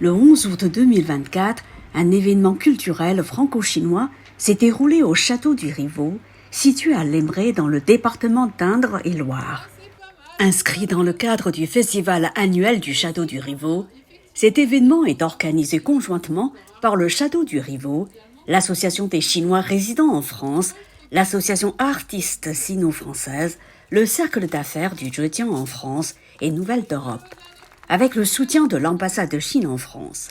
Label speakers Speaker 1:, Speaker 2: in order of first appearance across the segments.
Speaker 1: Le 11 août 2024, un événement culturel franco-chinois s'est déroulé au château du Rivaux, situé à Lemray dans le département d'Indre-et-Loire. Inscrit dans le cadre du festival annuel du château du Rivaux, cet événement est organisé conjointement par le château du Rivaux, l'association des Chinois résidant en France, l'association artistes sino-française, le cercle d'affaires du Zhejiang en France et Nouvelle d'Europe, avec le soutien de l'ambassade de Chine en France.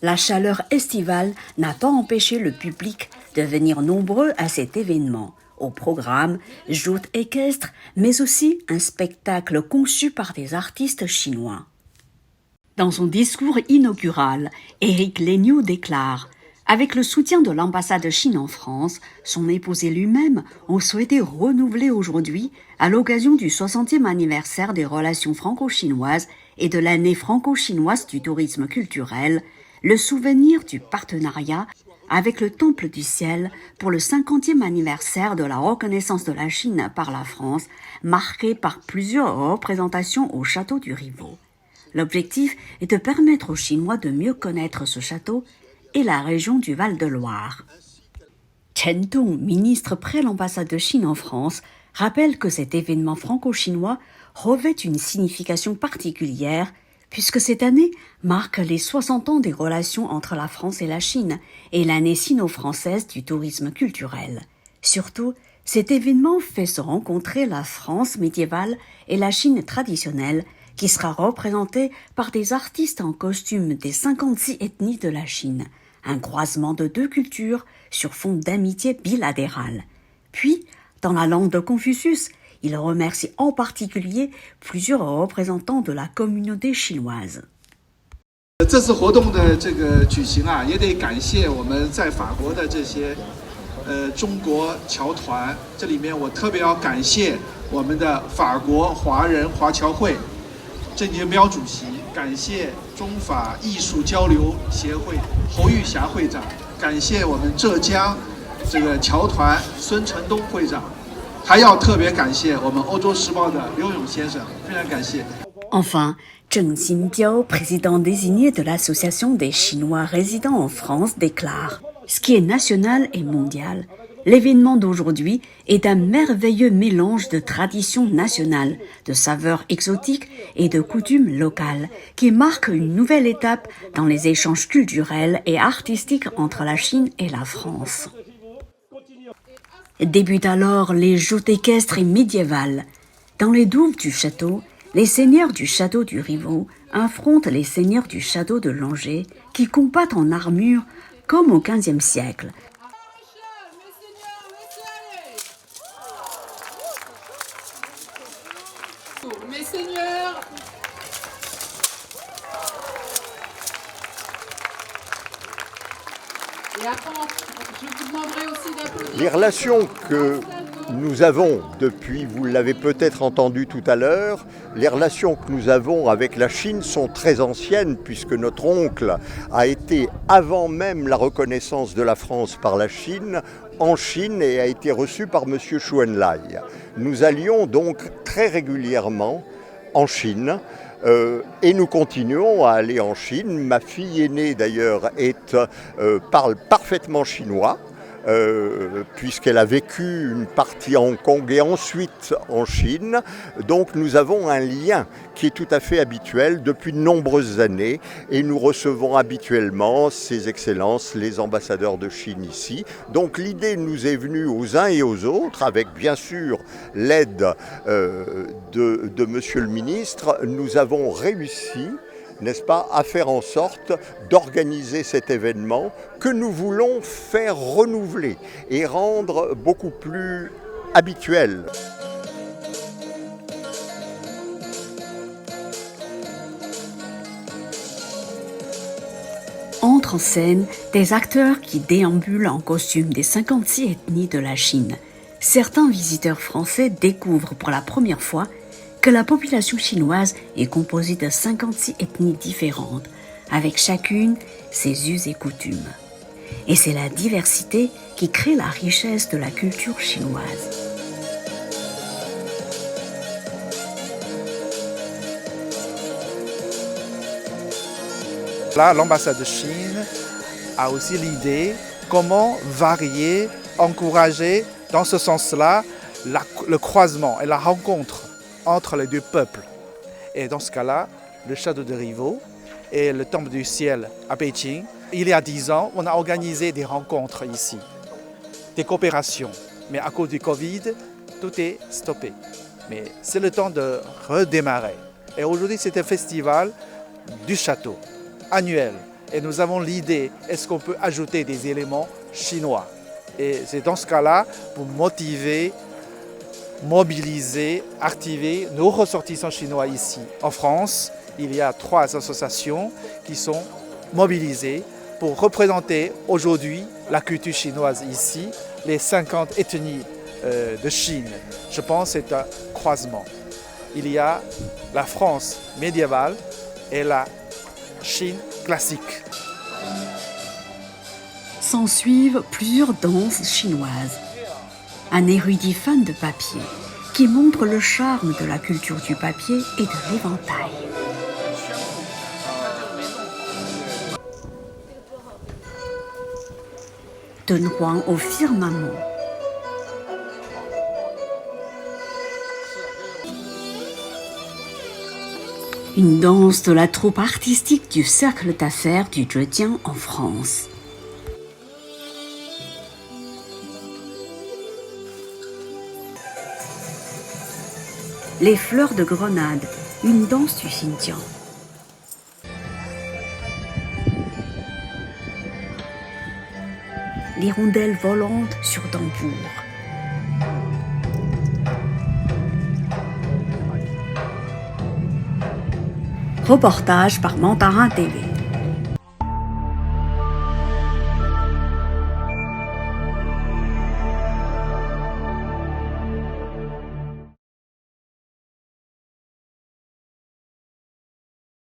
Speaker 1: La chaleur estivale n'a pas empêché le public de venir nombreux à cet événement. Au programme, joutes équestres, mais aussi un spectacle conçu par des artistes chinois. Dans son discours inaugural, Éric Legnoux déclare « Avec le soutien de l'ambassade de Chine en France, son épouse et lui-même ont souhaité renouveler aujourd'hui, à l'occasion du 60e anniversaire des relations franco-chinoises et de l'année franco-chinoise du tourisme culturel, le souvenir du partenariat avec le Temple du Ciel pour le 50e anniversaire de la reconnaissance de la Chine par la France, marqué par plusieurs représentations au château du Rivaux. L'objectif est de permettre aux Chinois de mieux connaître ce château et la région du Val-de-Loire. Chen Dong, ministre près l'ambassade de Chine en France, rappelle que cet événement franco-chinois revêt une signification particulière puisque cette année marque les 60 ans des relations entre la France et la Chine et l'année sino-française du tourisme culturel. Surtout, cet événement fait se rencontrer la France médiévale et la Chine traditionnelle, qui sera représentée par des artistes en costume des 56 ethnies de la Chine, un croisement de deux cultures sur fond d'amitié bilatérale. Puis, dans la langue de Confucius, il remercie en particulier plusieurs représentants de la communauté chinoise.
Speaker 2: 这次活动的这个举行啊，也得感谢我们在法国的这些中国侨团。这里面我特别要感谢我们的法国华人华侨会郑杰彪主席，感谢中法艺术交流协会侯玉霞会长，感谢我们浙江这个侨团孙承东会长。 还要特别感谢我们欧洲时报的刘勇先生，非常感谢。
Speaker 1: Enfin, Zheng Xinbiao, président désigné de l'Association des Chinois résidant en France, déclare « Ce qui est national et mondial, l'événement d'aujourd'hui est un merveilleux mélange de traditions nationales, de saveurs exotiques et de coutumes locales qui marque une nouvelle étape dans les échanges culturels et artistiques entre la Chine et la France. » Débutent alors les joutes équestres et médiévales. Dans les douves du château, les seigneurs du château du Rivaux affrontent les seigneurs du château de Langeais qui combattent en armure comme au XVe siècle.
Speaker 3: Mes seigneurs, et attends, je vous demanderai aussi d'applaudir.
Speaker 4: Les relations que nous avons depuis, vous l'avez peut-être entendu tout à l'heure, les relations que nous avons avec la Chine sont très anciennes puisque notre oncle a été, avant même la reconnaissance de la France par la Chine, en Chine et a été reçu par M. Chou En-lai. Nous allions donc très régulièrement en Chine. Et nous continuons à aller en Chine. Ma fille aînée d'ailleurs parle parfaitement chinois, puisqu'elle a vécu une partie à Hong Kong et ensuite en Chine. Donc nous avons un lien qui est tout à fait habituel depuis de nombreuses années et nous recevons habituellement Ses Excellences, les ambassadeurs de Chine ici. Donc l'idée nous est venue aux uns et aux autres, avec bien sûr l'aide de Monsieur le ministre. Nous avons réussi, n'est-ce pas, à faire en sorte d'organiser cet événement que nous voulons faire renouveler et rendre beaucoup plus habituel.
Speaker 1: Entrent en scène des acteurs qui déambulent en costume des 56 ethnies de la Chine. Certains visiteurs français découvrent pour la première fois que la population chinoise est composée de 56 ethnies différentes, avec chacune ses us et coutumes. Et c'est la diversité qui crée la richesse de la culture chinoise.
Speaker 5: Là, l'ambassade de Chine a aussi l'idée comment varier, encourager dans ce sens-là le croisement et la rencontre entre les deux peuples. Et dans ce cas-là, le château de Rivaux et le Temple du Ciel à Pékin, il y a 10 ans, on a organisé des rencontres ici, des coopérations. Mais à cause du Covid, tout est stoppé. Mais c'est le temps de redémarrer. Et aujourd'hui, c'est un festival du château, annuel. Et nous avons l'idée, est-ce qu'on peut ajouter des éléments chinois? Et c'est dans ce cas-là pour motiver, mobiliser, activer nos ressortissants chinois ici. En France, il y a 3 associations qui sont mobilisées pour représenter aujourd'hui la culture chinoise ici, les 50 ethnies de Chine. Je pense que c'est un croisement. Il y a la France médiévale et la Chine classique.
Speaker 1: S'ensuivent plusieurs danses chinoises. Un érudit fan de papier qui montre le charme de la culture du papier et de l'éventail. Dunhuang au firmament. Une danse de la troupe artistique du Cercle d'affaires du Zhejiang en France. Les fleurs de grenade, une danse du Xinjiang. L'hirondelle volante sur tambour. Reportage par Mandarin TV.